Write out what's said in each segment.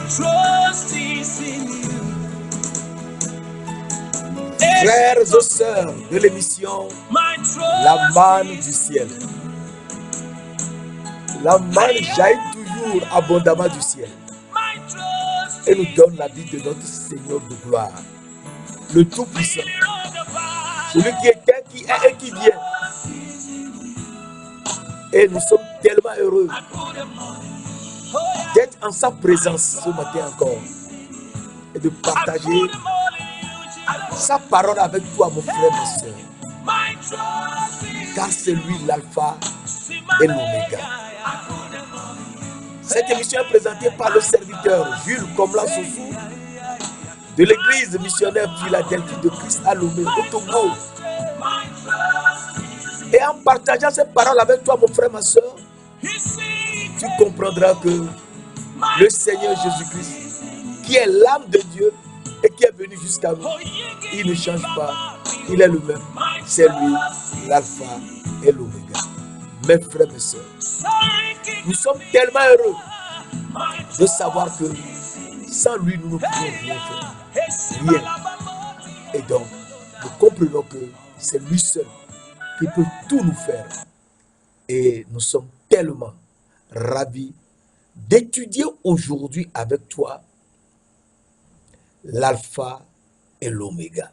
trust is in you. Frères et sœurs de l'émission My La trust manne is du ciel. La manne jaillit toujours abondamment du ciel my trust et nous is donne la vie de notre Seigneur de gloire, le Tout-Puissant, on the valley. celui qui était, qui est et qui vient. Et nous sommes tellement heureux I put them on. Oh yeah. d'être en sa présence ce matin encore et de I partager put them all in you, Jesus. sa parole avec toi, mon frère, ma soeur, My trust is car c'est lui l'alpha in my et l'oméga. I put them on. Cette émission est présentée par le serviteur Jules Komla Sossou de l'église missionnaire Philadelphie de Christ à Lomé, au Togo. My trust Et en partageant cette parole avec toi, mon frère, ma soeur, is in tu comprendras que le Seigneur Jésus-Christ, qui est l'âme de Dieu et qui est venu jusqu'à nous, il ne change pas, il est le même. C'est lui, l'alpha et l'oméga. Mes frères et sœurs, nous sommes tellement heureux de savoir que sans lui, nous ne pouvons rien faire. Rien. Et donc, nous comprenons que c'est lui seul qui peut tout nous faire. Et nous sommes tellement ravis d'étudier aujourd'hui avec toi l'alpha et l'oméga.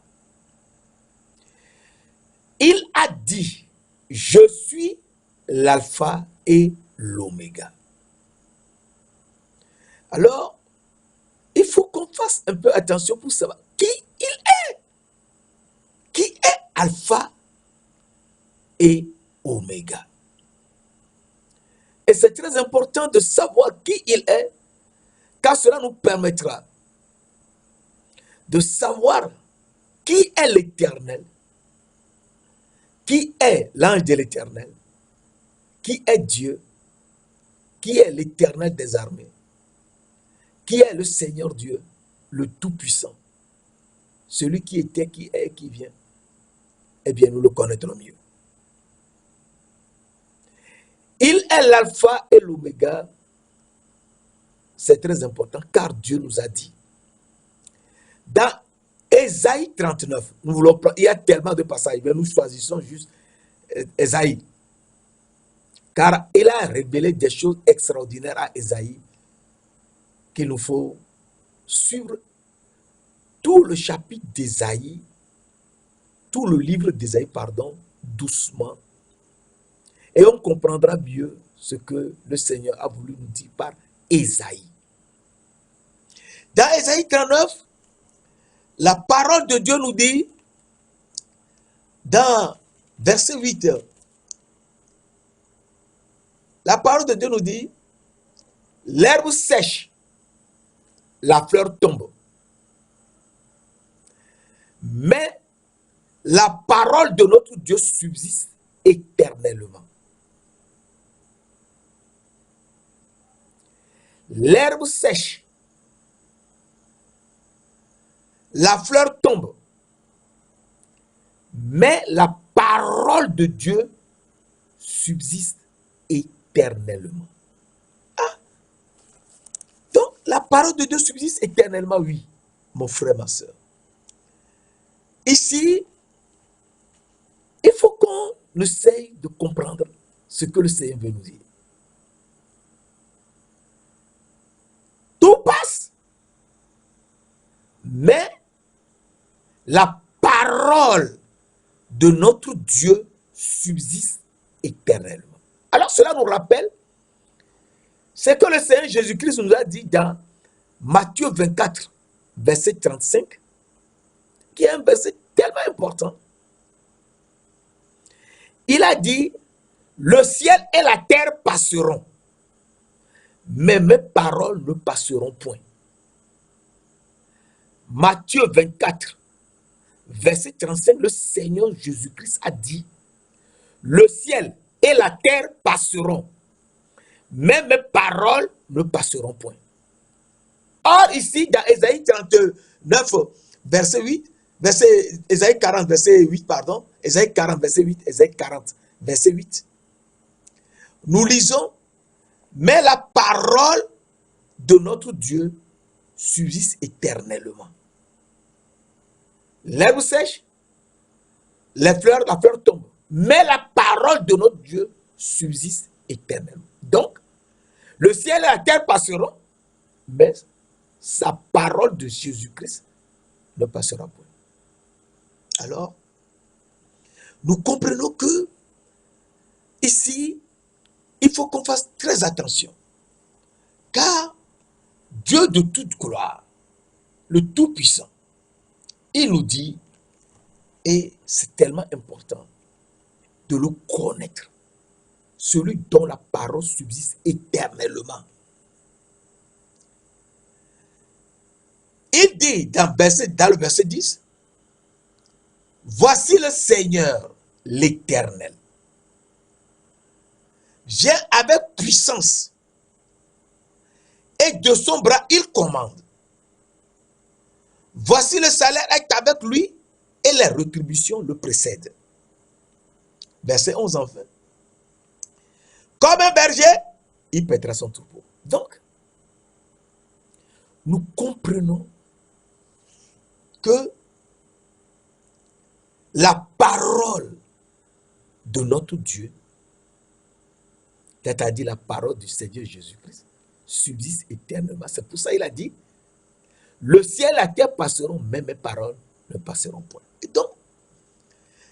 Il a dit, je suis l'alpha et l'oméga. Alors, il faut qu'on fasse un peu attention pour savoir qui il est. Qui est alpha et oméga. Et c'est très important de savoir qui il est, car cela nous permettra de savoir qui est l'Éternel, qui est l'ange de l'Éternel, qui est Dieu, qui est l'Éternel des armées, qui est le Seigneur Dieu, le Tout-Puissant, celui qui était, qui est et qui vient. Eh bien, nous le connaîtrons mieux. Il est l'alpha et l'oméga. C'est très important car Dieu nous a dit. Dans Ésaïe 39, nous voulons prendre, il y a tellement de passages, mais nous choisissons juste Ésaïe. Car il a révélé des choses extraordinaires à Ésaïe qu'il nous faut suivre tout le chapitre d'Ésaïe, tout le livre d'Ésaïe, pardon, doucement. Et on comprendra mieux ce que le Seigneur a voulu nous dire par Ésaïe. Dans Ésaïe 39, la parole de Dieu nous dit, dans verset 8, la parole de Dieu nous dit, l'herbe sèche, la fleur tombe. Mais la parole de notre Dieu subsiste éternellement. L'herbe sèche, la fleur tombe, mais la parole de Dieu subsiste éternellement. Ah. Donc, la parole de Dieu subsiste éternellement, oui, mon frère, ma soeur. Ici, il faut qu'on essaye de comprendre ce que le Seigneur veut nous dire. Tout passe, mais la parole de notre Dieu subsiste éternellement. Alors cela nous rappelle ce que le Seigneur Jésus-Christ nous a dit dans Matthieu 24, verset 35, qui est un verset tellement important. Il a dit, le ciel et la terre passeront, mais mes paroles ne passeront point. Matthieu 24, verset 35, le Seigneur Jésus-Christ a dit, le ciel et la terre passeront, mais mes paroles ne passeront point. Or, ici, dans Ésaïe 39, verset 8, Ésaïe 40, verset 8, pardon, Ésaïe 40, verset 8, Ésaïe 40, verset 8, nous lisons, mais la parole de notre Dieu subsiste éternellement. L'herbe sèche, la fleur tombe. Mais la parole de notre Dieu subsiste éternellement. Donc, le ciel et la terre passeront, mais sa parole de Jésus-Christ ne passera point. Alors, nous comprenons que ici, il faut qu'on fasse très attention. Car Dieu de toute gloire, le Tout-Puissant, il nous dit, et c'est tellement important de le connaître, celui dont la parole subsiste éternellement. Il dit dans le verset 10, voici le Seigneur, l'Éternel, vient avec puissance, et de son bras il commande. Voici le salaire est avec lui, et les rétributions le précèdent. Verset 11 enfin. Comme un berger, il paîtra son troupeau. Donc, nous comprenons que la parole de notre Dieu, c'est-à-dire la parole du Seigneur Jésus-Christ, subsiste éternellement. C'est pour ça qu'il a dit, le ciel et la terre passeront, mais mes paroles ne passeront point. Et donc,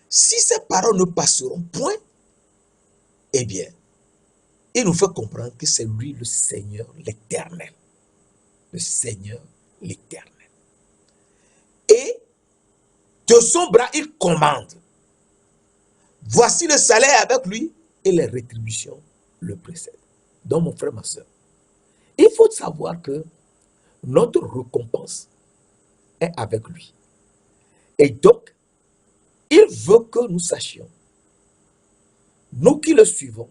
si ces paroles ne passeront point, eh bien, il nous fait comprendre que c'est lui le Seigneur, l'Éternel. Le Seigneur, l'Éternel. Et de son bras, il commande. Voici le salaire avec lui et les rétributions le précèdent. Donc, mon frère, ma soeur, il faut savoir que notre récompense est avec lui. Et donc, il veut que nous sachions, nous qui le suivons,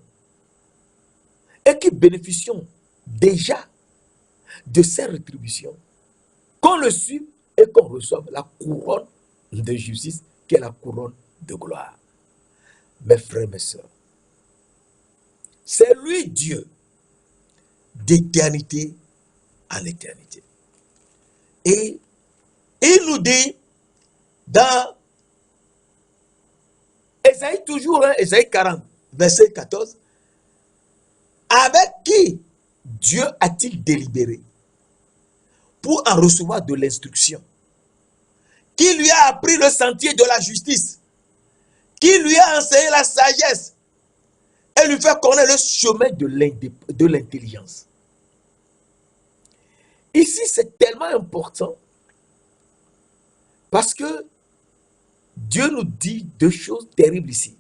et qui bénéficions déjà de ces rétributions, qu'on le suive et qu'on reçoive la couronne de justice qui est la couronne de gloire. Mes frères, mes sœurs, c'est lui Dieu d'éternité en éternité. Et il nous dit dans Ésaïe toujours, Ésaïe 40, verset 14, avec qui Dieu a-t-il délibéré pour en recevoir de l'instruction? Qui lui a appris le sentier de la justice? Qui lui a enseigné la sagesse et lui fait connaître le chemin de l'intelligence? Ici, c'est tellement important parce que Dieu nous dit deux choses terribles ici.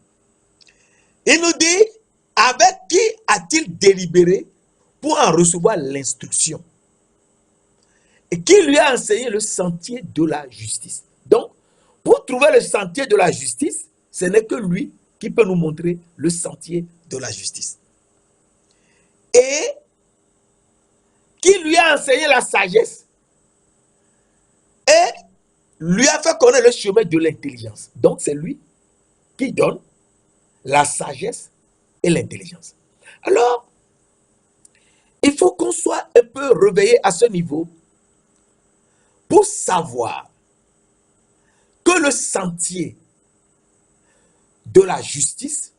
Il nous dit, avec qui a-t-il délibéré pour en recevoir l'instruction? Et qui lui a enseigné le sentier de la justice? Donc, pour trouver le sentier de la justice, ce n'est que lui qui peut nous montrer le sentier de la justice. Et qui lui a enseigné la sagesse et lui a fait connaître le chemin de l'intelligence. Donc, c'est lui qui donne la sagesse et l'intelligence. Alors, il faut qu'on soit un peu réveillé à ce niveau pour savoir que le sentier de la justice,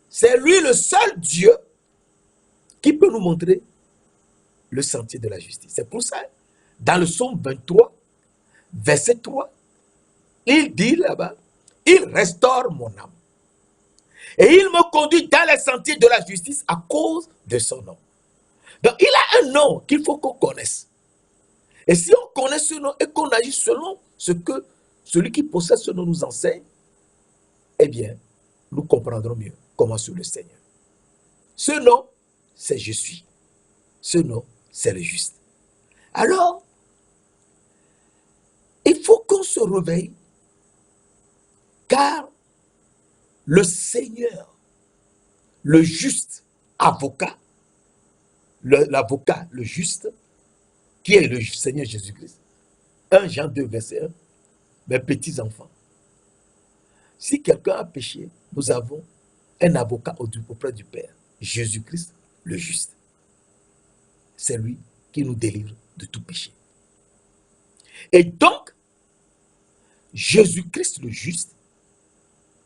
c'est lui le seul Dieu qui peut nous montrer le sentier de la justice. C'est pour ça, dans le psaume 23, verset 3, il dit là-bas, il restaure mon âme. Et il me conduit dans les sentiers de la justice à cause de son nom. Donc, il a un nom qu'il faut qu'on connaisse. Et si on connaît ce nom et qu'on agit selon ce que celui qui possède ce nom nous enseigne, eh bien, nous comprendrons mieux comment c'est le Seigneur. Ce nom, c'est je suis. Ce nom, c'est le juste. Alors, il faut qu'on se réveille, car le Seigneur, le juste avocat, l'avocat, le juste, qui est le Seigneur Jésus-Christ, 1 Jean 2, verset 1, mes petits enfants, si quelqu'un a péché, nous avons un avocat auprès du Père, Jésus-Christ, le juste. C'est lui qui nous délivre de tout péché. Et donc, Jésus-Christ le juste,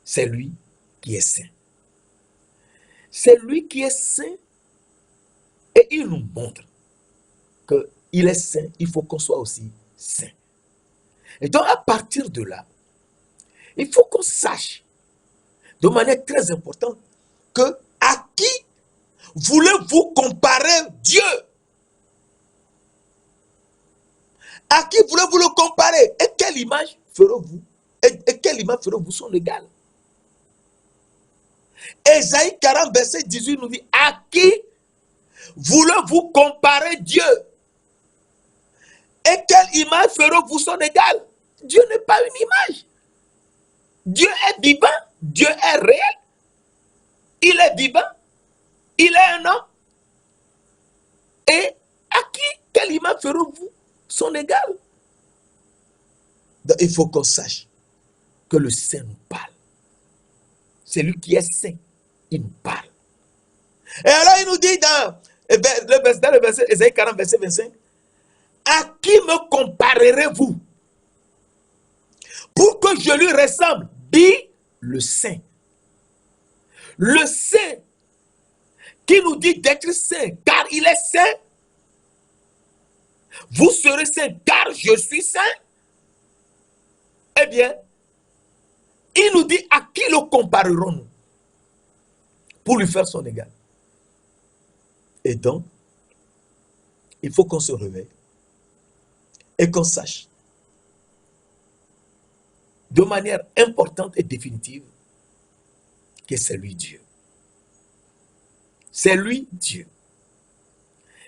c'est lui qui est saint. C'est lui qui est saint et il nous montre qu'il est saint, il faut qu'on soit aussi saint. Et donc, à partir de là, il faut qu'on sache de manière très importante que à qui voulez-vous comparer Dieu? À qui voulez-vous le comparer? Et quelle image ferez-vous? Et quelle image ferez-vous son égal? Ésaïe 40, verset 18 nous dit, à qui voulez-vous comparer Dieu? Et quelle image ferez-vous son égal? Dieu n'est pas une image. Dieu est vivant, Dieu est réel. Il est vivant, il est un homme. Et à qui, quelle image ferez-vous son égal? Donc, il faut qu'on sache que le Saint nous parle. C'est lui qui est saint, il nous parle. Et alors il nous dit dans le verset Ésaïe 40, verset 25, à qui me comparerez-vous pour que je lui ressemble? Dit le saint. Le saint qui nous dit d'être saint, car il est saint. Vous serez saint, car je suis saint. Eh bien, il nous dit à qui le comparerons-nous pour lui faire son égal? Et donc, il faut qu'on se réveille et qu'on sache de manière importante et définitive que c'est lui Dieu. C'est lui Dieu.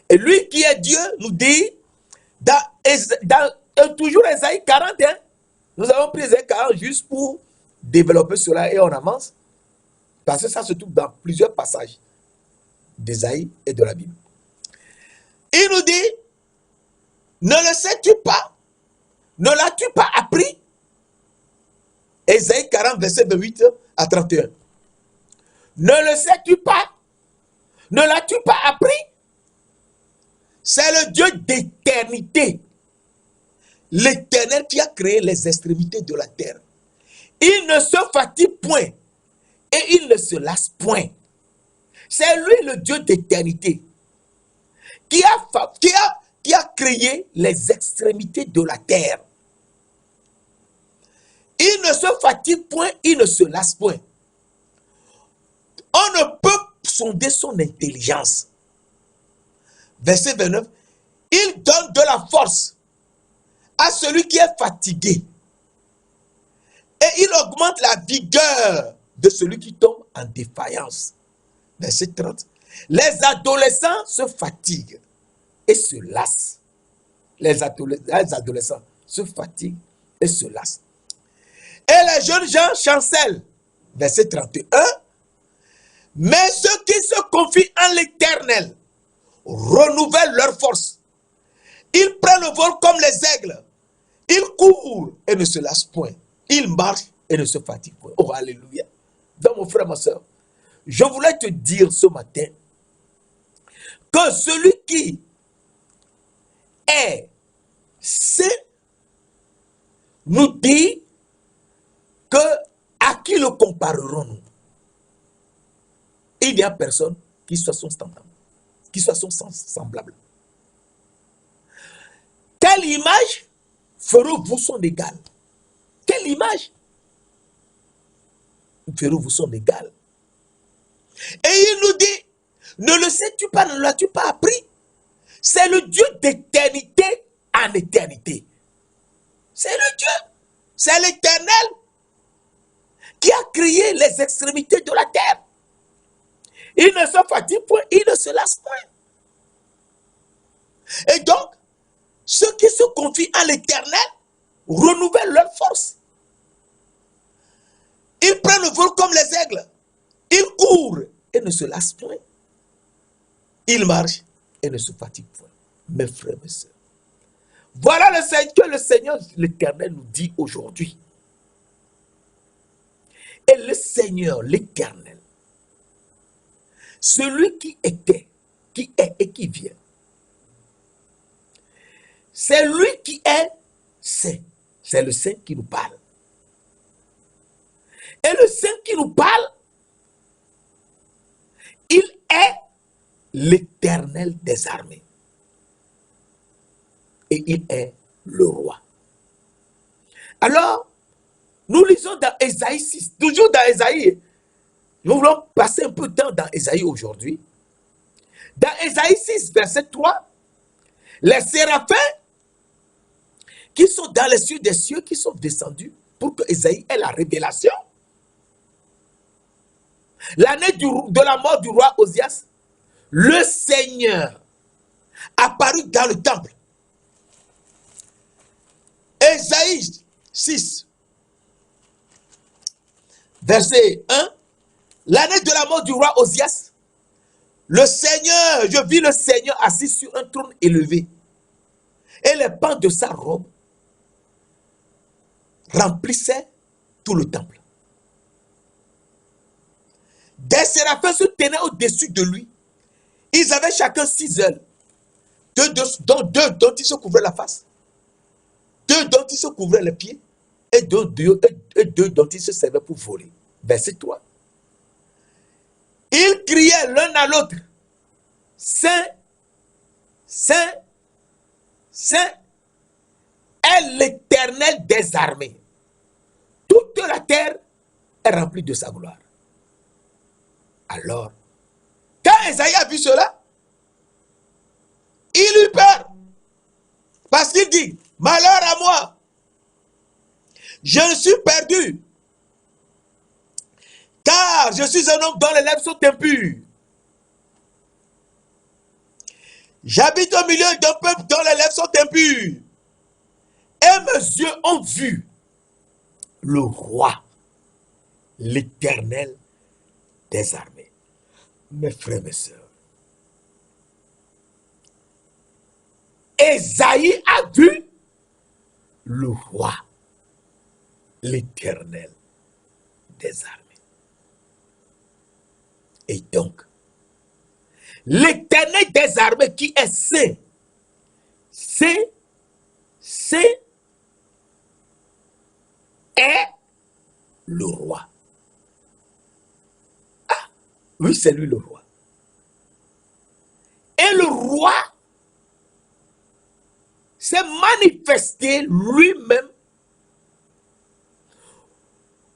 Et lui qui est Dieu nous dit dans toujours Ésaïe 40, hein, nous avons pris Ésaïe 40 juste pour développer cela et on avance, parce que ça se trouve dans plusieurs passages d'Ésaïe et de la Bible. Il nous dit, ne le sais-tu pas? Ne l'as-tu pas appris? Ésaïe 40, verset 28 à 31. Ne le sais-tu pas? Ne l'as-tu pas appris? C'est le Dieu d'éternité. L'Éternel qui a créé les extrémités de la terre. Il ne se fatigue point et il ne se lasse point. C'est lui le Dieu d'éternité qui a créé les extrémités de la terre. Il ne se fatigue point, il ne se lasse point. On ne peut sonder son intelligence. Verset 29, il donne de la force à celui qui est fatigué. Et il augmente la vigueur de celui qui tombe en défaillance. Verset 30, les adolescents se fatiguent et se lassent. Les adolescents se fatiguent et se lassent. Et les jeunes gens chancellent. Verset 31. Mais ceux qui se confient en l'Éternel renouvellent leur force. Ils prennent le vol comme les aigles. Ils courent et ne se lassent point. Ils marchent et ne se fatiguent point. Oh, alléluia. Donc, mon frère, ma soeur, je voulais te dire ce matin que celui qui est saint nous dit que à qui le comparerons-nous? Il n'y a personne qui soit son semblable. Qui soit son semblable. Quelle image ferez-vous son égal? Quelle image ferez-vous son égal? Et il nous dit, ne le sais-tu pas, ne l'as-tu pas appris? C'est le Dieu d'éternité en éternité. C'est le Dieu, c'est l'Éternel qui a créé les extrémités de la terre. Il ne se fatigue point, il ne se lasse point. Et donc, ceux qui se confient à l'Éternel renouvellent leur force. Ils prennent le vol comme les aigles. Ils courent et ne se lassent point. Ils marchent et ne se fatiguent point. Mes frères, mes sœurs. Voilà que le Seigneur, l'Éternel, nous dit aujourd'hui. Et le Seigneur, l'Éternel, celui qui était, qui est et qui vient, c'est lui qui est saint. C'est le saint qui nous parle. Et le saint qui nous parle, il est l'Éternel des armées. Et il est le roi. Alors, nous lisons dans Ésaïe 6, toujours dans Ésaïe. Nous voulons passer un peu de temps dans Ésaïe aujourd'hui. Dans Ésaïe 6, verset 3, les séraphins qui sont dans les cieux des cieux, qui sont descendus pour que Ésaïe ait la révélation. L'année de la mort du roi Osias, le Seigneur apparut dans le temple. Ésaïe 6, verset 1, l'année de la mort du roi Osias, le Seigneur, je vis le Seigneur assis sur un trône élevé, et les pans de sa robe remplissaient tout le temple. Des séraphins se tenaient au-dessus de lui. Ils avaient chacun 6 ailes, deux dont ils se couvraient la face, 2 dont ils se couvraient les pieds, et 2 dont ils se servaient pour voler. Verset 3. Ils criaient l'un à l'autre, Saint, Saint, Saint est l'Éternel des armées. Toute la terre est remplie de sa gloire. Alors, quand Ésaïe a vu cela, il eut peur. Parce qu'il dit, malheur à moi, je suis perdu. Car je suis un homme dont les lèvres sont impures. J'habite au milieu d'un peuple dont les lèvres sont impures. Et mes yeux ont vu le roi, l'Éternel des armées. Mes frères, mes sœurs, Ésaïe a vu le roi, l'Éternel des armées. Et donc, l'Éternel des armées qui est saint, saint est le roi. Ah, oui, c'est lui le roi. Et le roi s'est manifesté lui-même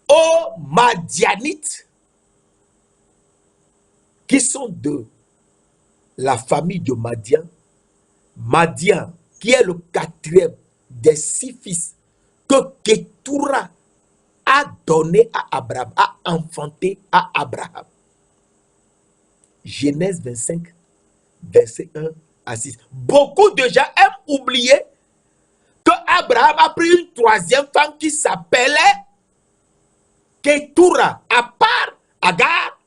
aux Madianites qui sont de la famille de Madian. Madian, qui est le 4e des 6 fils que Ketura a donné à Abraham, a enfanté à Abraham. Genèse 25, verset 1 à 6. Beaucoup de gens aiment oublier que Abraham a pris une 3e femme qui s'appelait Ketura. À part Agar,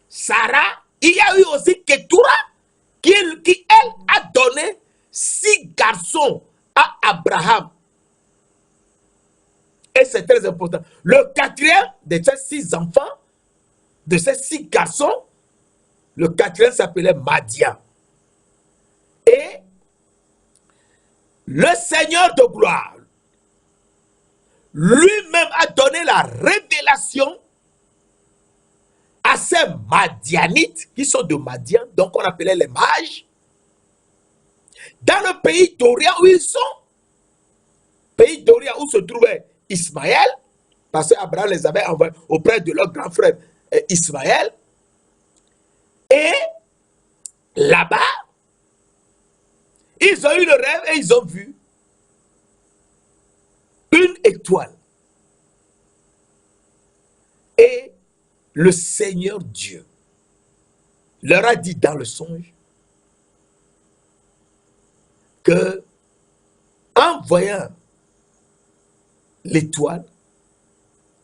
Sarah, il y a eu aussi Ketura qui elle, a donné 6 garçons à Abraham. Et c'est très important. Le 4e de ces 6 enfants, de ces 6 garçons, le 4e s'appelait Madian. Et le Seigneur de gloire lui-même a donné la révélation à ces Madianites qui sont de Madian, donc on appelait les mages, dans le pays d'Orient où ils sont. Pays d'Orient où se trouvait Ismaël, parce qu'Abraham les avait envoyés auprès de leur grand frère Ismaël. Et là-bas, ils ont eu le rêve et ils ont vu une étoile. Et le Seigneur Dieu leur a dit dans le songe que en voyant l'étoile,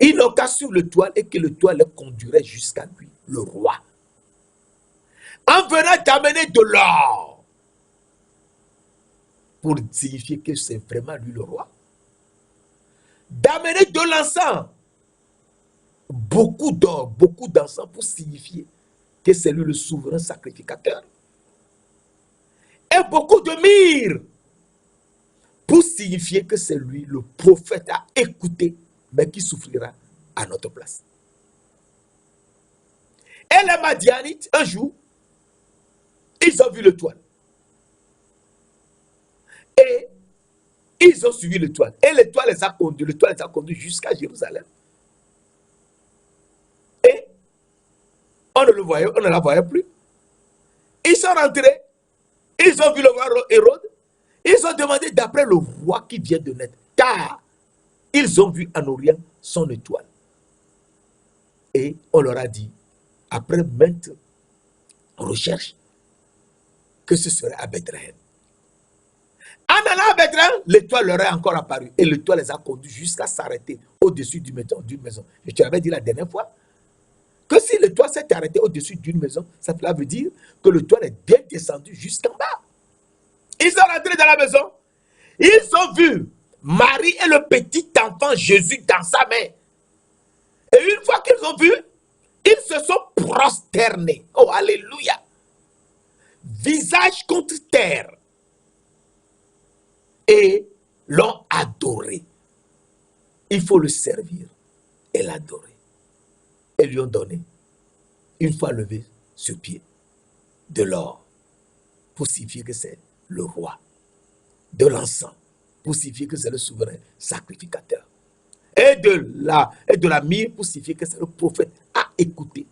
ils n'ont qu'à suivre l'étoile et que l'étoile les conduirait jusqu'à lui, le roi. En venant d'amener de l'or pour signifier que c'est vraiment lui le roi, d'amener de l'encens, beaucoup d'or, beaucoup d'encens pour signifier que c'est lui le souverain sacrificateur, et beaucoup de myrrhe pour signifier que c'est lui, le prophète, à écouter, mais qui souffrira à notre place. Et les Madianites, un jour, ils ont vu l'étoile. Et ils ont suivi l'étoile. Et l'étoile les a conduits jusqu'à Jérusalem. Et on ne la voyait plus. Ils sont rentrés. Ils ont vu le roi Hérode. Ils ont demandé d'après le roi qui vient de naître. Car ils ont vu en Orient son étoile. Et on leur a dit, après maintes recherches, que ce serait à Bethléem. En allant à Bethléem, l'étoile leur est encore apparue. Et l'étoile les a conduits jusqu'à s'arrêter au-dessus d'une maison. Je te l'avais dit la dernière fois, que si l'étoile s'est arrêtée au-dessus d'une maison, cela veut dire que l'étoile est bien descendue jusqu'en bas. Ils sont rentrés dans la maison. Ils ont vu Marie et le petit enfant Jésus dans sa main. Et une fois qu'ils ont vu, ils se sont prosternés. Oh, alléluia. Visage contre terre. Et l'ont adoré. Il faut le servir et l'adorer. Et lui ont donné, une fois levé sur pied, de l'or, pour signifier que c'est le roi, de l'encens, pour signifier que c'est le souverain sacrificateur, et de la myrrhe, pour signifier que c'est le prophète à écouter,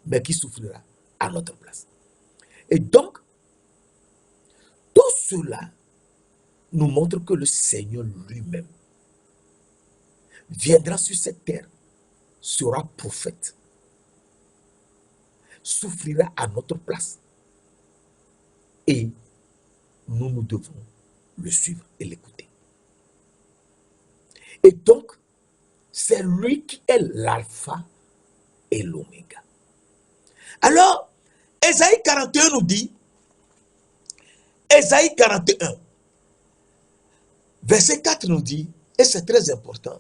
mais qui souffrira à notre place. Et donc, tout cela nous montre que le Seigneur lui-même viendra sur cette terre, sera prophète, souffrira à notre place. Et nous devons le suivre et l'écouter. Et donc, c'est lui qui est l'alpha et l'oméga. Alors, Ésaïe 41 nous dit, Ésaïe 41, verset 4 nous dit, et c'est très important,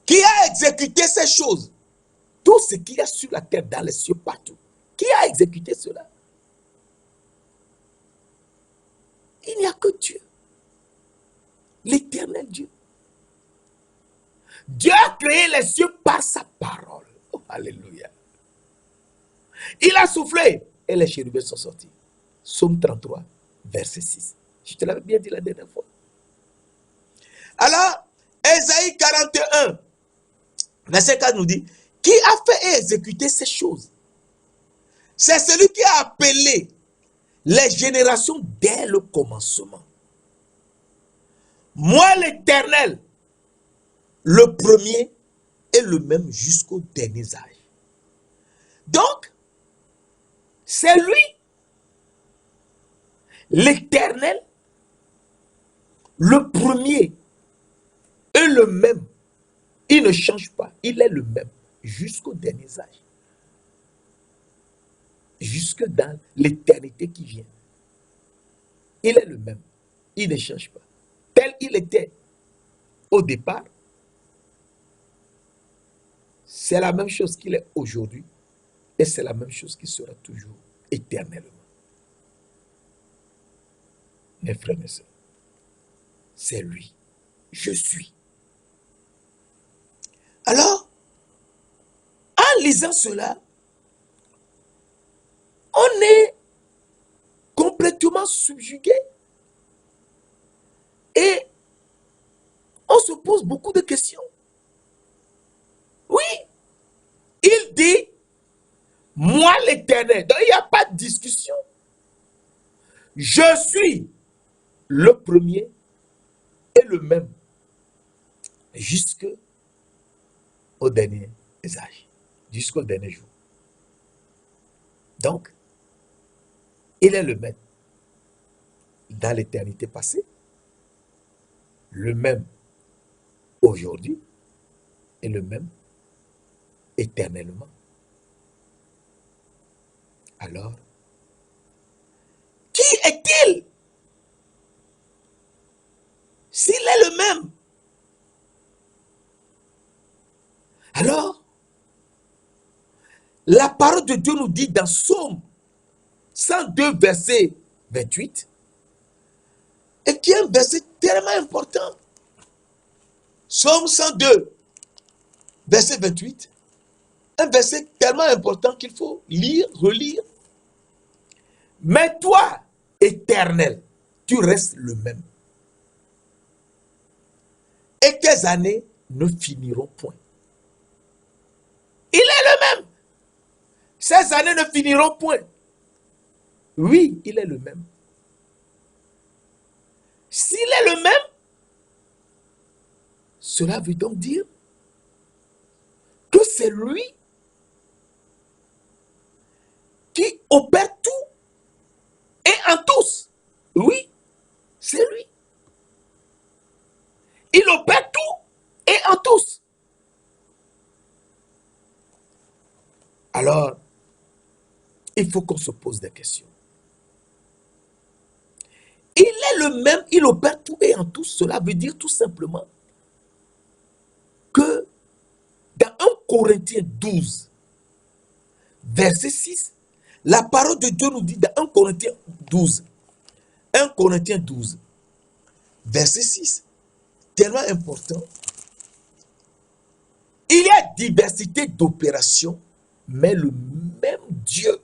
qui a exécuté ces choses, tout ce qu'il y a sur la terre, dans les cieux, partout. Qui a exécuté cela? Il n'y a que Dieu, l'éternel Dieu. Dieu a créé les cieux par sa parole. Oh, alléluia. Il a soufflé et les chérubins sont sortis. Psaume 33, verset 6. Je te l'avais bien dit la dernière fois. Alors, Ésaïe 41, verset 4 nous dit, qui a fait et exécuté ces choses? C'est celui qui a appelé les générations dès le commencement. Moi, l'Éternel, le premier et le même jusqu'au dernier âge. Donc, c'est lui, l'Éternel, le premier et le même. Il ne change pas, il est le même jusqu'au dernier âge. Jusque dans l'éternité qui vient. Il est le même, il ne change pas. Tel il était au départ, c'est la même chose qu'il est aujourd'hui et c'est la même chose qui sera toujours éternellement. Mes frères et sœurs, c'est lui, je suis. Alors, en lisant cela, on est complètement subjugué et on se pose beaucoup de questions. Oui, il dit, moi l'Éternel. Donc il n'y a pas de discussion. Je suis le premier et le même jusqu'au dernier âge, jusqu'au dernier jour. Donc, il est le même dans l'éternité passée, le même aujourd'hui et le même éternellement. Alors, qui est-il s'il est le même? Alors, la parole de Dieu nous dit dans Psaume 102, verset 28, et qui est un verset tellement important. Psaume 102, verset 28, un verset tellement important qu'il faut lire, relire. Mais toi, Éternel, tu restes le même. Et tes années ne finiront point. Il est le même. Ces années ne finiront point. Oui, il est le même. S'il est le même, cela veut donc dire que c'est lui qui opère tout et en tous. Oui, c'est lui. Il opère tout et en tous. Alors, il faut qu'on se pose des questions. Il est le même, il opère tout et en tous. Cela veut dire tout simplement que dans 1 Corinthiens 12, verset 6, la parole de Dieu nous dit dans 1 Corinthiens 12, 1 Corinthiens 12, verset 6, tellement important. Il y a diversité d'opérations, mais le même Dieu.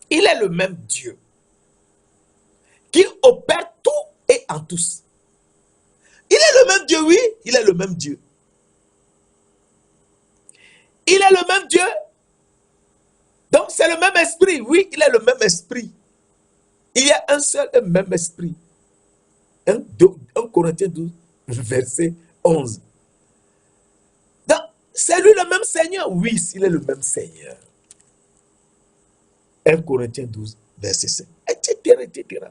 Il est le même Dieu qui opère tout et en tous. Il est le même Dieu, oui, il est le même Dieu. Il est le même Dieu. Donc c'est le même esprit, oui, il est le même esprit. Il y a un seul et même esprit. 1 Corinthiens 12, verset 11. Donc, c'est lui le même Seigneur? Oui, il est le même Seigneur. 1 Corinthiens 12, verset 5, etc., etc.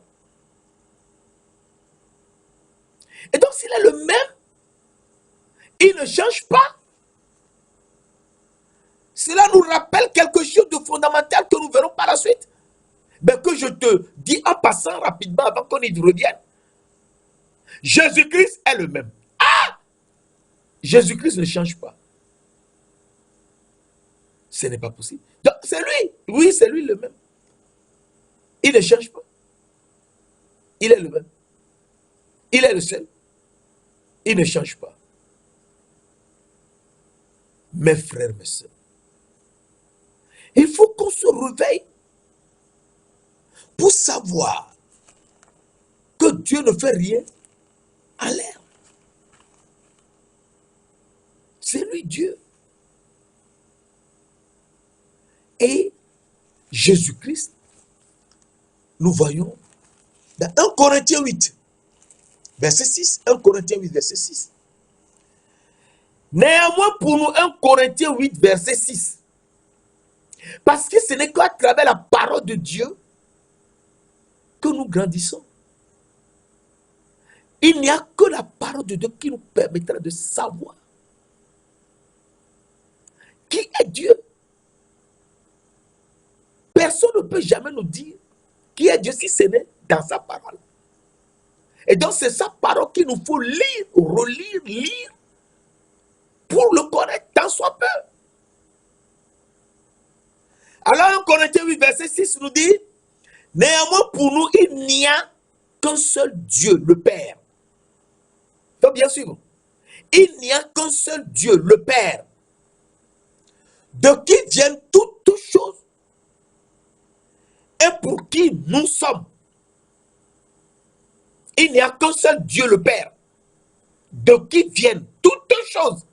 Et donc, s'il est le même, il ne change pas. Cela nous rappelle quelque chose de fondamental que nous verrons par la suite. Mais que je te dis en passant rapidement avant qu'on y revienne. Jésus-Christ est le même. Ah! Jésus-Christ ne change pas. Ce n'est pas possible. Donc, c'est lui. Oui, c'est lui le même. Il ne change pas. Il est le même. Il est le seul. Il ne change pas. Mes frères, mes soeurs, il faut qu'on se réveille pour savoir que Dieu ne fait rien en l'air. C'est lui Dieu. Et Jésus-Christ, nous voyons dans 1 Corinthiens 8, verset 6, 1 Corinthiens 8, verset 6. Néanmoins, pour nous, 1 Corinthiens 8, verset 6, parce que ce n'est qu'à travers la parole de Dieu que nous grandissons. Il n'y a que la parole de Dieu qui nous permettra de savoir qui est Dieu. Personne ne peut jamais nous dire qui est Dieu si ce n'est dans sa parole. Et donc c'est sa parole qu'il nous faut lire, relire, lire pour le connaître tant soit peu. Alors 1 Corinthiens 8, verset 6 nous dit, néanmoins pour nous il n'y a qu'un seul Dieu, le Père. Donc bien sûr, il n'y a qu'un seul Dieu, le Père, de qui viennent toutes choses et pour qui nous sommes. Il n'y a qu'un seul Dieu, le Père, de qui viennent toutes choses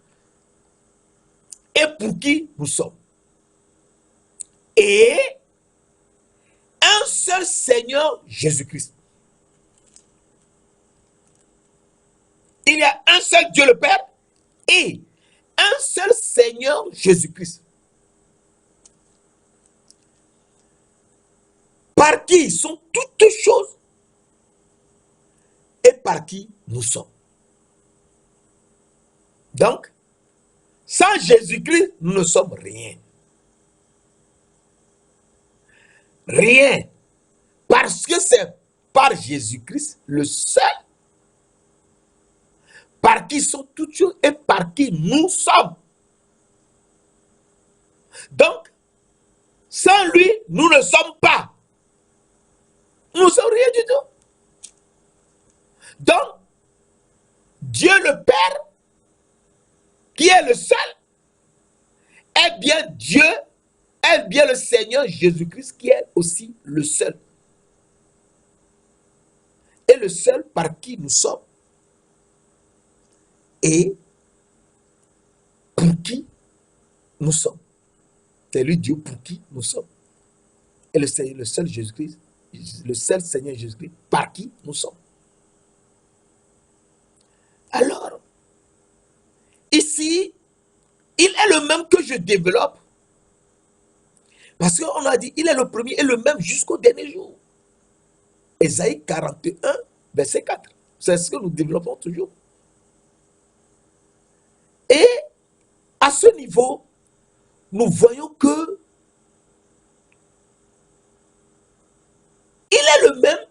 et pour qui nous sommes. Et un seul Seigneur, Jésus-Christ. Il y a un seul Dieu, le Père, et un seul Seigneur, Jésus-Christ. Par qui sont toutes choses et par qui nous sommes. Donc, sans Jésus-Christ, nous ne sommes rien. Rien. Parce que c'est par Jésus-Christ, le seul, par qui sont toutes choses et par qui nous sommes. Donc, sans lui, nous ne sommes pas. Nous Dieu le Père, qui est le seul, est bien Dieu, est bien le Seigneur Jésus-Christ, qui est aussi le seul. Et le seul par qui nous sommes. Et pour qui nous sommes. C'est lui Dieu pour qui nous sommes. Et le seul Jésus-Christ, le seul Seigneur Jésus-Christ, par qui nous sommes. Alors, ici, il est le même que je développe. Parce qu'on a dit, il est le premier et le même jusqu'au dernier jour. Ésaïe 41, verset 4. C'est ce que nous développons toujours. Et à ce niveau, nous voyons que il est le même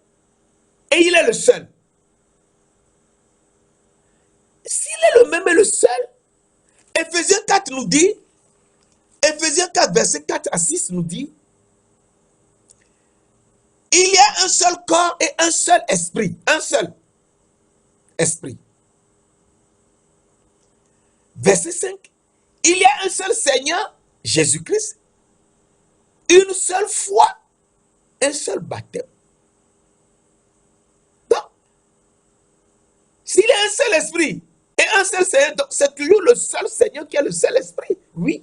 et il est le seul. S'il est le même et le seul, Éphésiens 4 nous dit, Éphésiens 4, verset 4 à 6 nous dit, il y a un seul corps et un seul esprit. Un seul esprit. Verset 5, il y a un seul Seigneur, Jésus-Christ, une seule foi, un seul baptême. Donc, s'il y a un seul esprit et un seul Seigneur, c'est toujours le seul Seigneur qui a le seul esprit. Oui.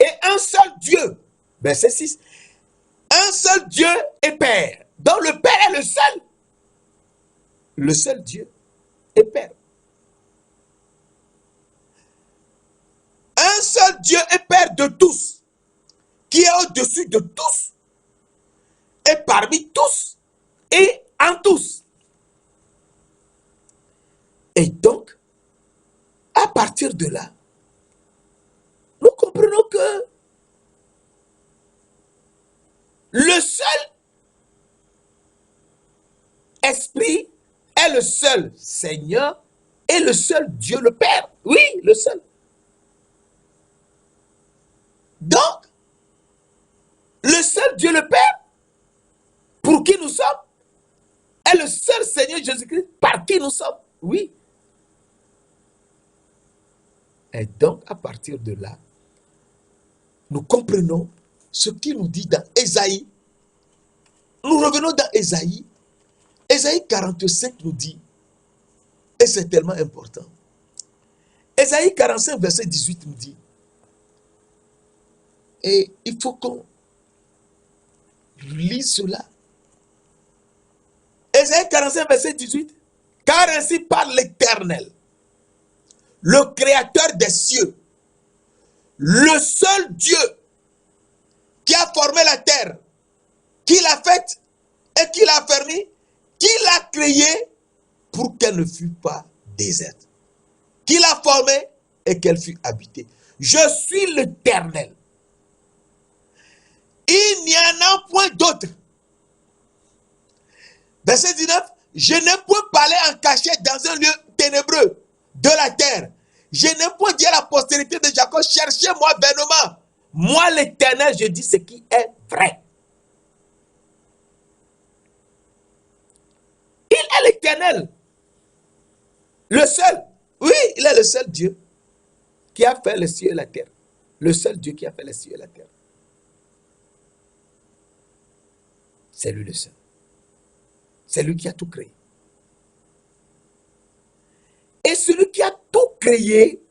Et un seul Dieu. Verset 6. Un seul Dieu et Père. Donc le Père est le seul. Le seul Dieu et Père. Un seul Dieu et Père de tous, qui est au-dessus de tous, et parmi tous, et en tous. Et donc, à partir de là, nous comprenons que le seul esprit est le seul Seigneur et le seul Dieu le Père. Oui, le seul. Donc, le seul Dieu le Père, pour qui nous sommes, est le seul Seigneur Jésus-Christ, par qui nous sommes. Oui. Et donc, à partir de là, nous comprenons ce qu'il nous dit dans Ésaïe. Nous revenons dans Ésaïe. Ésaïe 45 nous dit, et c'est tellement important. Ésaïe 45, verset 18 nous dit, et il faut qu'on lise cela. Ésaïe 45, verset 18, car ainsi parle l'Éternel, le Créateur des cieux, le seul Dieu qui a formé la terre, qui l'a faite et qui l'a fermée, qui l'a créée pour qu'elle ne fût pas déserte, qui l'a formée et qu'elle fût habitée. Je suis l'Éternel. Il n'y en a point d'autre. Verset 19, je n'ai point parlé en cachette dans un lieu ténébreux de la terre. Je n'ai point dit à la postérité de Jacob, cherchez-moi vainement. Moi, l'Éternel, je dis ce qui est vrai. Il est l'Éternel. Le seul. Oui, il est le seul Dieu qui a fait les cieux et la terre. Le seul Dieu qui a fait les cieux et la terre. C'est lui le seul. C'est lui qui a tout créé. Et celui qui a tout créé,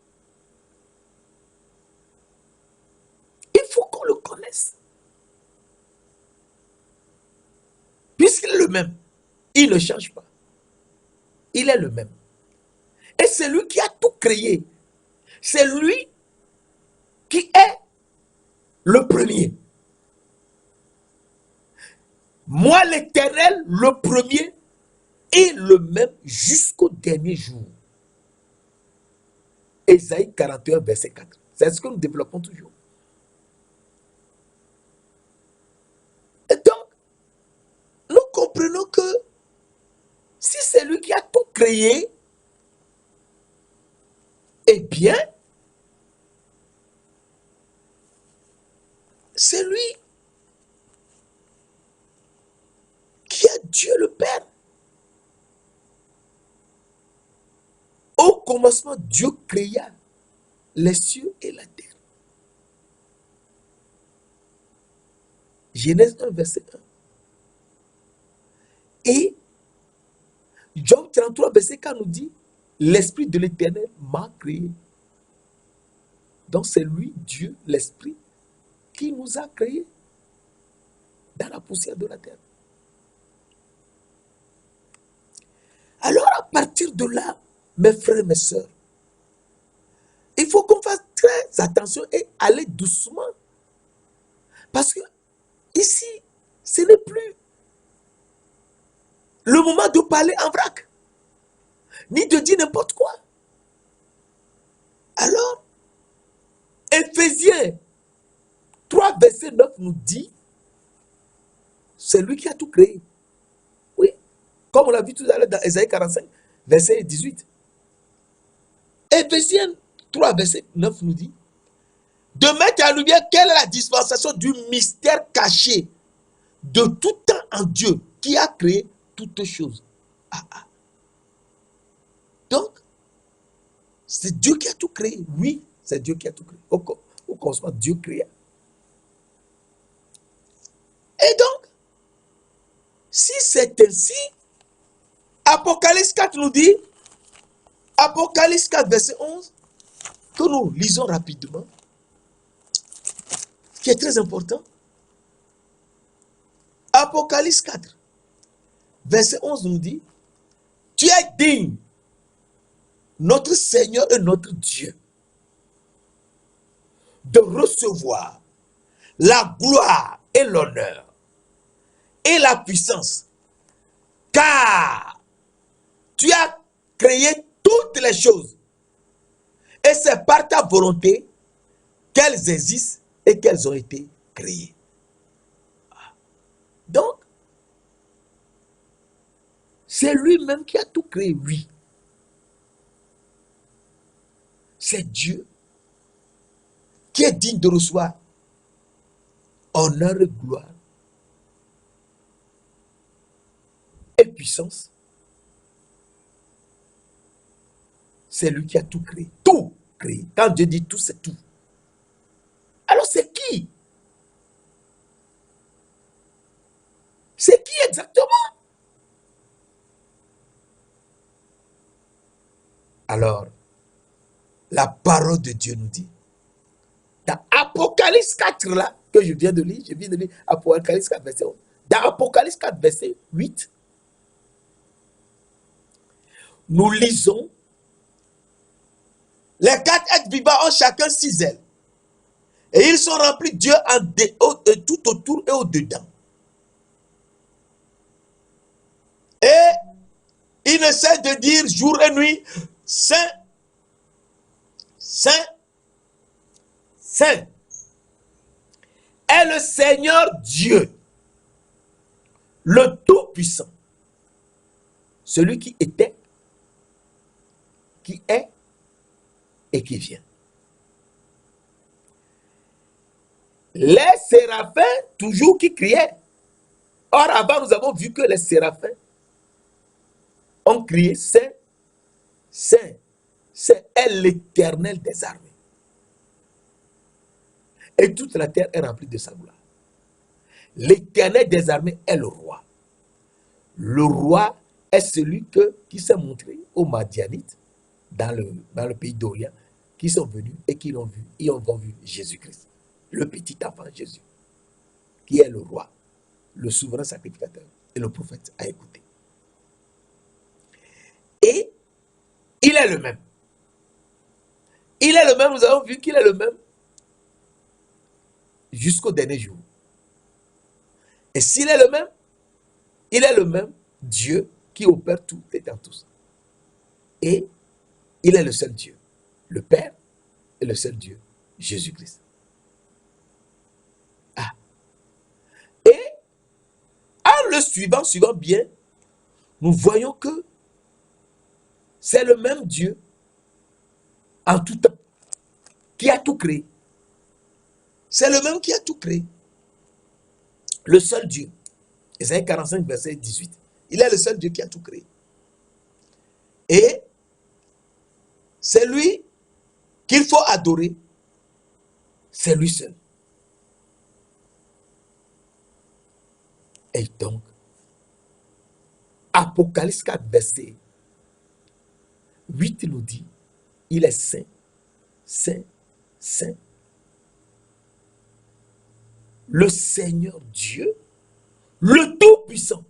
il faut qu'on le connaisse. Puisqu'il est le même, il ne change pas. Il est le même. Et c'est lui qui a tout créé. C'est lui qui est le premier. Moi, l'Éternel, le premier, et le même jusqu'au dernier jour. Ésaïe 41, verset 4. C'est ce que nous développons toujours. Et donc, nous comprenons que si c'est lui qui a tout créé, eh bien, c'est lui qui est Dieu le Père. commencement, Dieu créa les cieux et la terre. Genèse 1, verset 1. Et Job 33, verset 4 nous dit, l'Esprit de l'Éternel m'a créé. Donc c'est lui, Dieu, l'Esprit, qui nous a créés dans la poussière de la terre. Alors à partir de là, mes frères et mes sœurs, il faut qu'on fasse très attention et aller doucement. Parce que ici, ce n'est plus le moment de parler en vrac, ni de dire n'importe quoi. Alors, Éphésiens 3, verset 9 nous dit, c'est lui qui a tout créé. Oui, comme on l'a vu tout à l'heure dans Ésaïe 45, verset 18. Éphésiens 3, verset 9 nous dit, de mettre en lumière quelle est la dispensation du mystère caché de tout temps en Dieu qui a créé toutes choses. Donc, c'est Dieu qui a tout créé. Oui, c'est Dieu qui a tout créé. Au commencement, Dieu créa. Et donc, si c'est ainsi, Apocalypse 4 nous dit, Apocalypse 4, verset 11, que nous lisons rapidement, qui est très important. Apocalypse 4, verset 11 nous dit, tu es digne, notre Seigneur et notre Dieu, de recevoir la gloire et l'honneur et la puissance, car tu as créé toutes les choses et c'est par ta volonté qu'elles existent et qu'elles ont été créées. Donc, c'est lui-même qui a tout créé, oui. C'est Dieu qui est digne de recevoir honneur et gloire et puissance. C'est lui qui a tout créé. Tout créé. Quand Dieu dit tout, c'est tout. Alors c'est qui? C'est qui exactement? Alors, la parole de Dieu nous dit, dans Apocalypse 4, là, que je viens de lire, Apocalypse 4, verset 11. Dans Apocalypse 4, verset 8, nous lisons, les 4 êtres vivants ont chacun 6 ailes. Et ils sont remplis de Dieu tout autour et au-dedans. Et ils ne cessent de dire jour et nuit, Saint, Saint, Saint est le Seigneur Dieu, le Tout-Puissant, celui qui était, qui est et qui vient. Les séraphins, toujours qui criaient. Or, avant, nous avons vu que les séraphins ont crié Saint, Saint, Saint est l'Éternel des armées. Et toute la terre est remplie de sa gloire. L'Éternel des armées est le roi. Le roi est celui qui s'est montré aux Madianites dans le pays d'Orient, qui sont venus et qui l'ont vu, ils ont vu Jésus-Christ, le petit enfant Jésus, qui est le roi, le souverain sacrificateur, et le prophète a écouté. Et il est le même. Il est le même, nous avons vu qu'il est le même jusqu'au dernier jour. Et s'il est le même, il est le même Dieu qui opère tout et dans tous. Et il est le seul Dieu. Le Père est le seul Dieu, Jésus-Christ. Ah. Et en le suivant bien, nous voyons que c'est le même Dieu en tout temps qui a tout créé. C'est le même qui a tout créé. Le seul Dieu. Ésaïe 45, verset 18. Il est le seul Dieu qui a tout créé. Et C'est lui qu'il faut adorer. C'est lui seul. Et donc, Apocalypse 4, verset 8 nous dit, il est saint, saint, saint. Le Seigneur Dieu, le Tout-Puissant,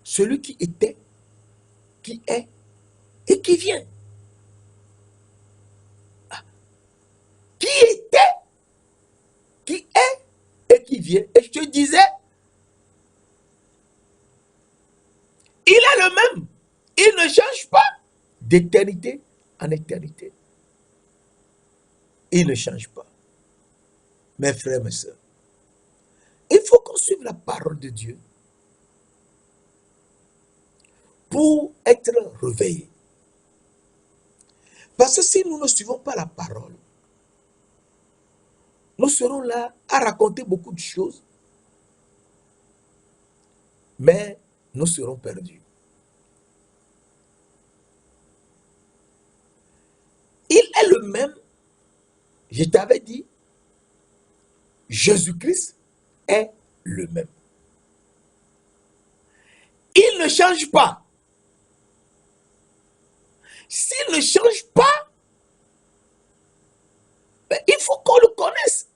celui qui était, qui est et qui vient. Qui était, qui est et qui vient. Et je te disais, il est le même. Il ne change pas d'éternité en éternité. Il ne change pas. Mes frères, mes sœurs, il faut qu'on suive la parole de Dieu pour être réveillé. Parce que si nous ne suivons pas la parole, nous serons là à raconter beaucoup de choses, mais nous serons perdus. Il est le même, je t'avais dit, Jésus-Christ est le même. Il ne change pas. S'il ne change pas, il faut qu'on le connaisse.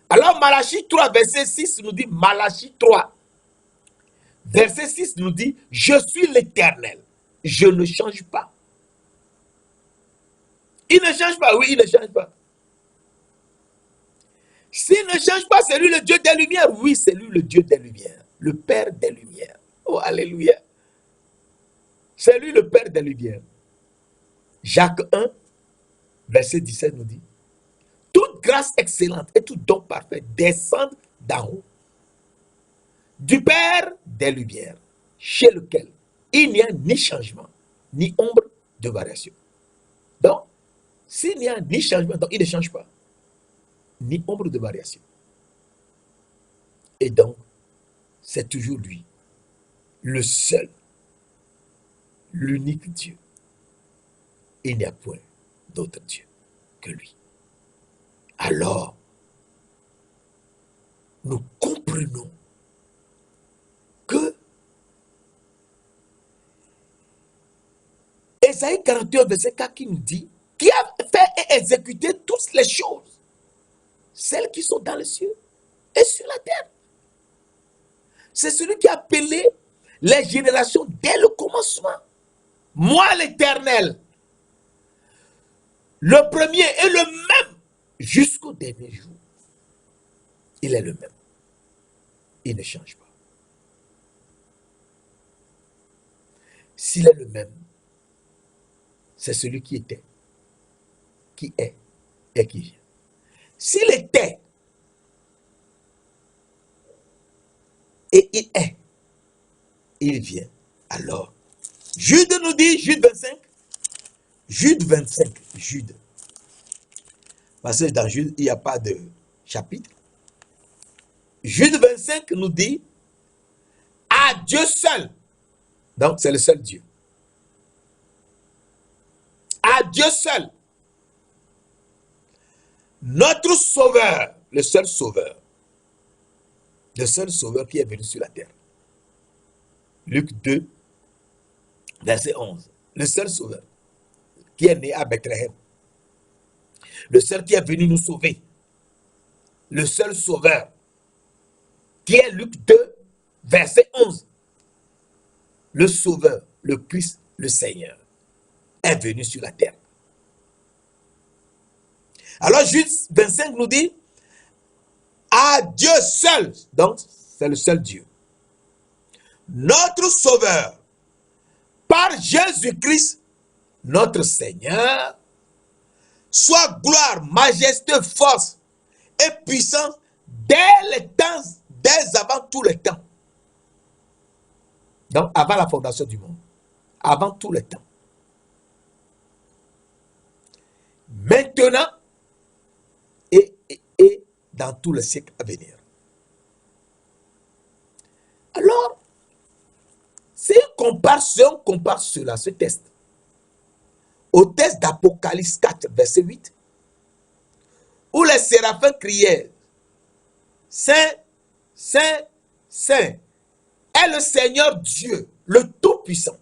Alors Malachie 3, verset 6 nous dit, Malachie 3, verset 6 nous dit, je suis l'Éternel, je ne change pas. Il ne change pas, oui, il ne change pas. S'il ne change pas, c'est lui le Dieu des Lumières. Oui, c'est lui le Dieu des Lumières, le Père des Lumières. Oh, alléluia. C'est lui le Père des Lumières. Jacques 1, verset 17 nous dit, toute grâce excellente et tout don parfait descendent d'en haut, du Père des Lumières, chez lequel il n'y a ni changement, ni ombre de variation. Donc, s'il n'y a ni changement, donc il ne change pas, ni ombre de variation. Et donc, c'est toujours lui, le seul, l'unique Dieu. Il n'y a point d'autre Dieu que lui. Alors, nous comprenons que Ésaïe 41, verset 4 qui nous dit, qui a fait et exécuté toutes les choses, celles qui sont dans les cieux et sur la terre. C'est celui qui a appelé les générations dès le commencement. Moi, l'Éternel, le premier et le même jusqu'au dernier jour. Il est le même. Il ne change pas. S'il est le même, c'est celui qui était, qui est et qui vient. S'il était et il est, il vient, alors, Jude nous dit, Jude 25, Jude. Parce que dans Jude, il n'y a pas de chapitre. Jude 25 nous dit, à Dieu seul. Donc, c'est le seul Dieu. À Dieu seul. Notre sauveur, le seul sauveur. Le seul sauveur qui est venu sur la terre. Luc 2, verset 11. Le seul sauveur qui est né à Bethléem. Le seul qui est venu nous sauver. Le seul sauveur qui est Luc 2, verset 11. Le sauveur, le Christ, le Seigneur, est venu sur la terre. Alors Jude 25 nous dit, à Dieu seul, donc c'est le seul Dieu, notre sauveur, par Jésus-Christ, notre Seigneur, soit gloire, majesté, force et puissance dès les temps, dès avant tous les temps. Donc avant la fondation du monde, avant tous les temps. Maintenant et dans tous les siècles à venir. Alors, si on compare cela, ce test, au texte d'Apocalypse 4, verset 8, où les séraphins criaient, Saint, Saint, Saint, est le Seigneur Dieu, le Tout-Puissant,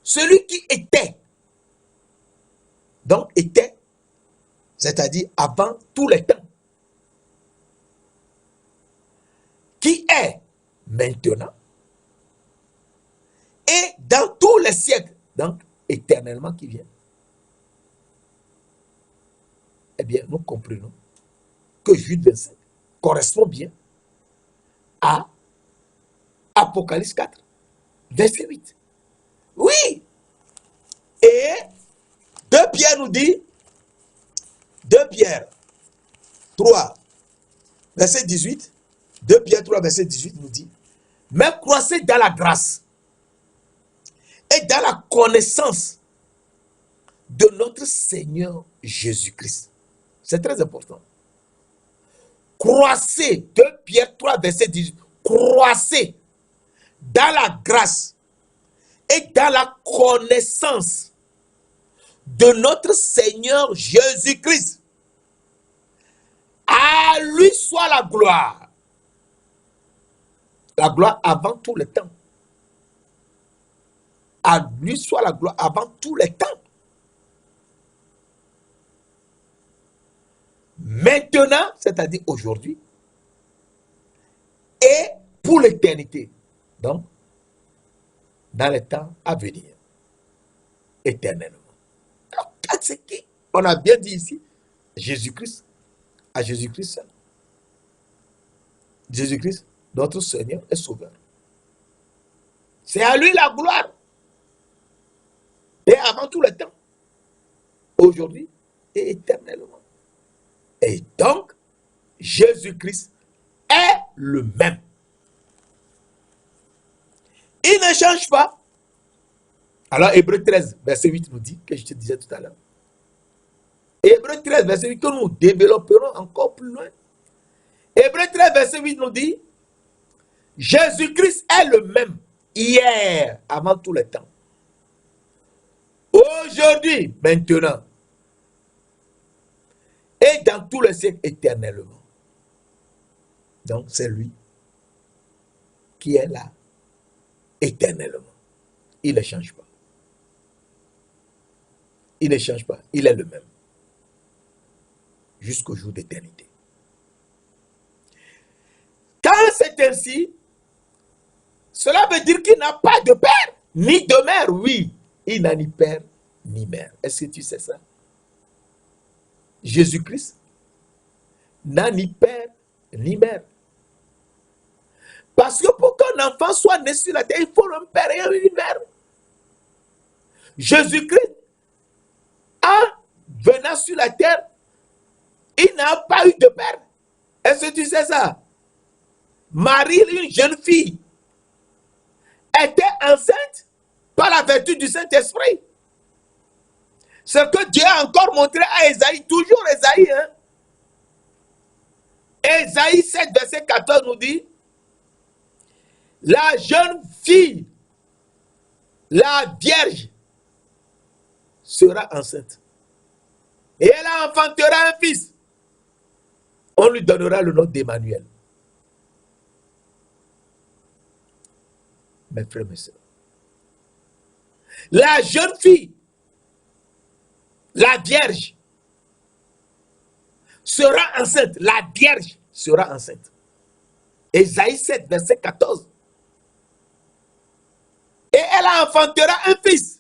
celui qui était, donc était, c'est-à-dire avant tous les temps, qui est maintenant et dans tous les siècles, donc éternellement qui vient. Eh bien, nous comprenons que Jude 25 correspond bien à Apocalypse 4, verset 8. Oui. Et 2 Pierre nous dit, 2 Pierre 3, verset 18, 2 Pierre 3, verset 18 nous dit, mais croissez dans la grâce et dans la connaissance de notre Seigneur Jésus-Christ. C'est très important. Croissez, 2 Pierre 3, verset 18, croissez dans la grâce et dans la connaissance de notre Seigneur Jésus-Christ. À lui soit la gloire. La gloire avant tout le temps. À lui soit la gloire avant tout le temps. Maintenant, c'est-à-dire aujourd'hui, et pour l'éternité. Donc, dans les temps à venir, éternellement. Donc, c'est qui? On a bien dit ici, Jésus-Christ, à Jésus-Christ seul. Jésus-Christ, notre Seigneur et Sauveur. C'est à lui la gloire. Et avant tout le temps, aujourd'hui et éternellement. Et donc, Jésus-Christ est le même. Il ne change pas. Alors, Hébreux 13, verset 8 nous dit, que je te disais tout à l'heure. Hébreux 13, verset 8, que nous développerons encore plus loin. Hébreux 13, verset 8 nous dit, Jésus-Christ est le même hier, avant tout le temps. Aujourd'hui, maintenant, et dans tous les siècles éternellement. Donc, c'est lui qui est là éternellement. Il ne change pas. Il ne change pas. Il est le même. Jusqu'au jour d'éternité. Quand c'est ainsi, cela veut dire qu'il n'a pas de père, ni de mère. Oui, il n'a ni père, ni mère. Est-ce que tu sais ça? Jésus-Christ n'a ni père, ni mère. Parce que pour qu'un enfant soit né sur la terre, il faut un père et une mère. Jésus-Christ, en venant sur la terre, il n'a pas eu de père. Est-ce que tu sais ça? Marie, une jeune fille, était enceinte par la vertu du Saint-Esprit. Ce que Dieu a encore montré à Ésaïe, toujours Ésaïe. Ésaïe 7, verset 14 nous dit, la jeune fille, la vierge, sera enceinte. Et elle enfantera un fils. On lui donnera le nom d'Emmanuel. Mes frères, mes sœurs. La jeune fille, la vierge, sera enceinte. La vierge sera enceinte. Ésaïe 7, verset 14. Et elle enfantera un fils.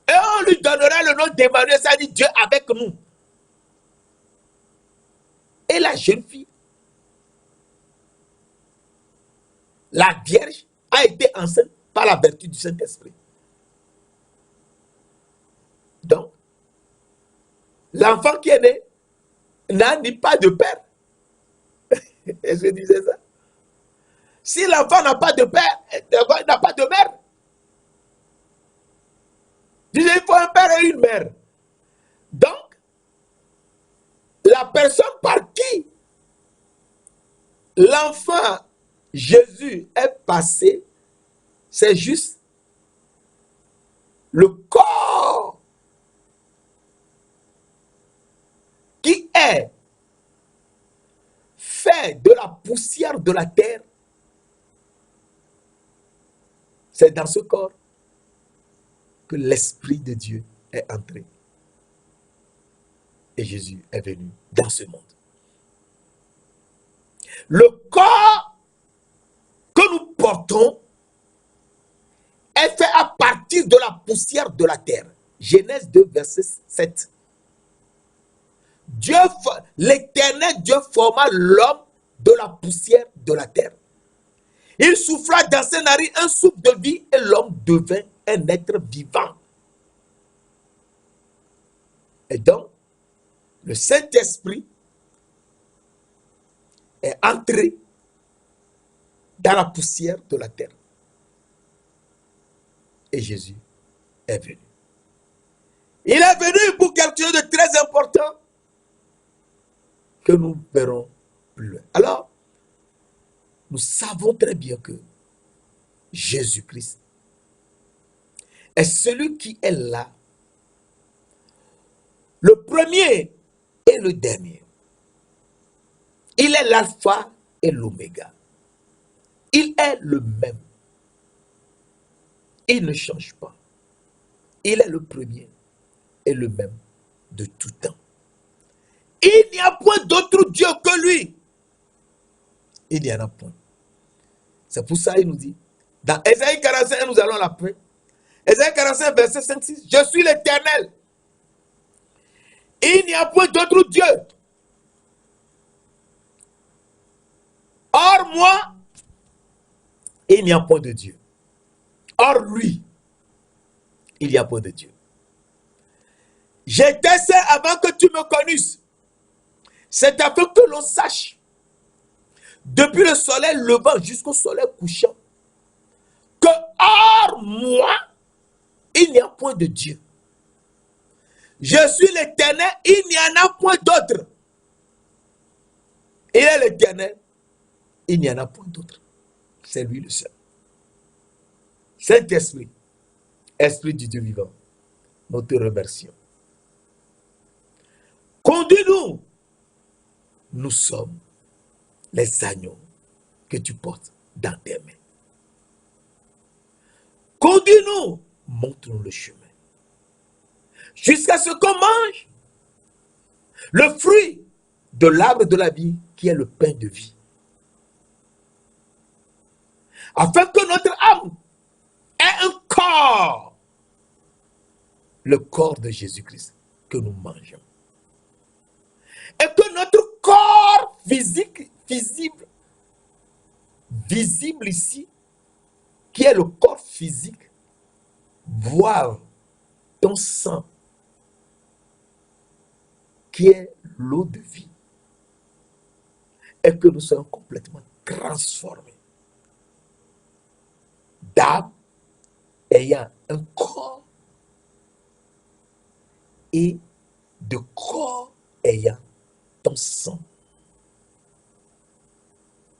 Et on lui donnera le nom d'Emmanuel, ça dit Dieu avec nous. Et la jeune fille, la vierge, a été enceinte par la vertu du Saint-Esprit. Donc, l'enfant qui est né n'a ni pas de père. Est-ce que je disais ça? Si l'enfant n'a pas de père, il n'a pas de mère. Je disais, il faut un père et une mère. Donc, la personne par qui l'enfant Jésus est passé, c'est juste le corps qui est fait de la poussière de la terre, c'est dans ce corps que l'Esprit de Dieu est entré. Et Jésus est venu dans ce monde. Le corps que nous portons est fait à partir de la poussière de la terre. Genèse 2, verset 7. L'Éternel Dieu forma l'homme de la poussière de la terre. Il souffla dans ses narines un souffle de vie et l'homme devint un être vivant. Et donc, le Saint-Esprit est entré dans la poussière de la terre. Et Jésus est venu. Il est venu pour quelque chose de très important que nous verrons plus loin. Alors, nous savons très bien que Jésus-Christ est celui qui est là, le premier et le dernier. Il est l'alpha et l'oméga. Il est le même. Il ne change pas. Il est le premier et le même de tout temps. Il n'y a point d'autre Dieu que lui. Il n'y en a point. C'est pour ça qu'il nous dit, dans Ésaïe 45, nous allons l'appeler. Ésaïe 45, verset 5-6, je suis l'Éternel. Il n'y a point d'autre Dieu. Or moi, il n'y a point de Dieu. Or lui, il n'y a point de Dieu. J'étais seul avant que tu me connusses. C'est afin que l'on sache, depuis le soleil levant jusqu'au soleil couchant, que hors moi, il n'y a point de Dieu. Je suis l'Éternel, il n'y en a point d'autre. Il est l'Éternel, il n'y en a point d'autre. C'est lui le seul. Saint-Esprit, Esprit du Dieu vivant, nous te remercions. Conduis-nous. Nous sommes les agneaux que tu portes dans tes mains. Conduis-nous. Montre-nous le chemin. Jusqu'à ce qu'on mange le fruit de l'arbre de la vie qui est le pain de vie. Afin que notre âme ait un corps. Le corps de Jésus-Christ que nous mangeons. Et que notre corps physique, visible ici, qui est le corps physique, boive ton sang, qui est l'eau de vie, et que nous soyons complètement transformés d'âme ayant un corps et de corps ayant ton sang.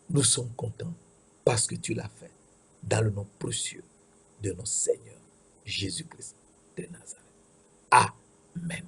Nous sommes contents parce que tu l'as fait dans le nom précieux de notre Seigneur Jésus-Christ de Nazareth. Amen.